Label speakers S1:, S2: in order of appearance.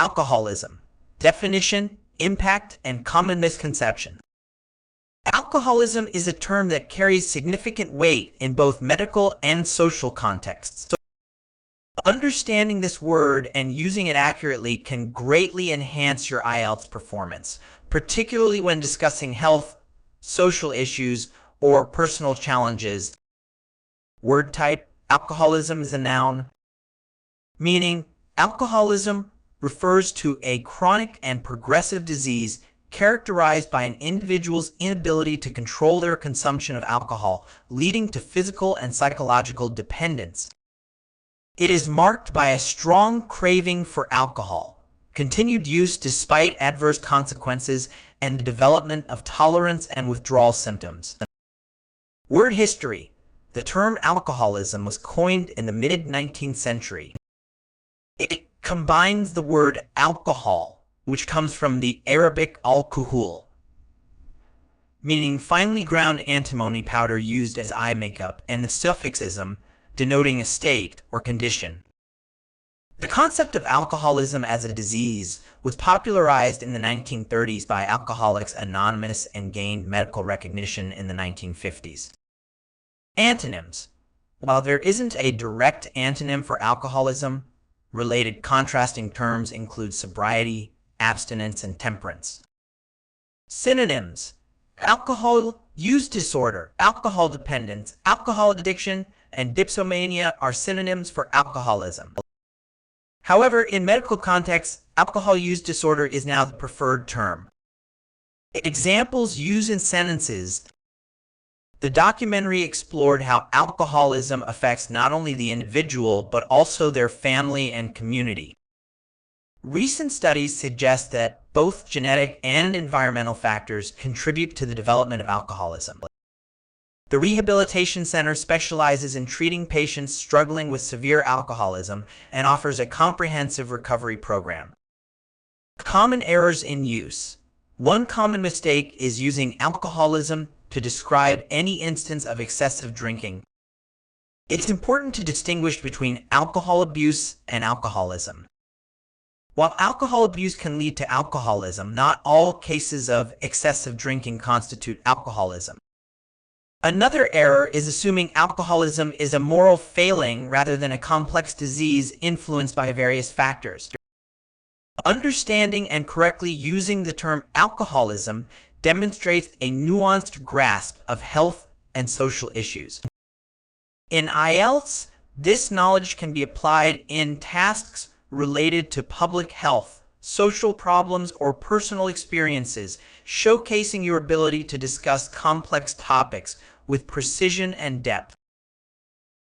S1: Alcoholism. Definition, impact, and common misconception. Alcoholism is a term that carries significant weight in both medical and social contexts. So understanding this word and using it accurately can greatly enhance your IELTS performance, particularly when discussing health, social issues, or personal challenges. Word type: alcoholism is a noun, meaning alcoholism refers to a chronic and progressive disease characterized by an individual's inability to control their consumption of alcohol, leading to physical and psychological dependence. It is marked by a strong craving for alcohol, continued use despite adverse consequences, and the development of tolerance and withdrawal symptoms. Word history: the term alcoholism was coined in the mid-19th century. It combines the word alcohol, which comes from the Arabic al-kuhul, meaning finely ground antimony powder used as eye makeup, and the suffix -ism, denoting a state or condition. The concept of alcoholism as a disease was popularized in the 1930s by Alcoholics Anonymous and gained medical recognition in the 1950s. Antonyms: while there isn't a direct antonym for alcoholism, related contrasting terms include sobriety, abstinence, and temperance. Synonyms: alcohol use disorder, alcohol dependence, alcohol addiction, and dipsomania are synonyms for alcoholism. However, in medical contexts, alcohol use disorder is now the preferred term. Examples used in sentences: the documentary explored how alcoholism affects not only the individual but also their family and community. Recent studies suggest that both genetic and environmental factors contribute to the development of alcoholism. The Rehabilitation Center specializes in treating patients struggling with severe alcoholism and offers a comprehensive recovery program. Common errors in use: one common mistake is using alcoholism to describe any instance of excessive drinking. It's important to distinguish between alcohol abuse and alcoholism. While alcohol abuse can lead to alcoholism, not all cases of excessive drinking constitute alcoholism. Another error is assuming alcoholism is a moral failing rather than a complex disease influenced by various factors. Understanding and correctly using the term alcoholism demonstrates a nuanced grasp of health and social issues. In IELTS, this knowledge can be applied in tasks related to public health, social problems, or personal experiences, showcasing your ability to discuss complex topics with precision and depth.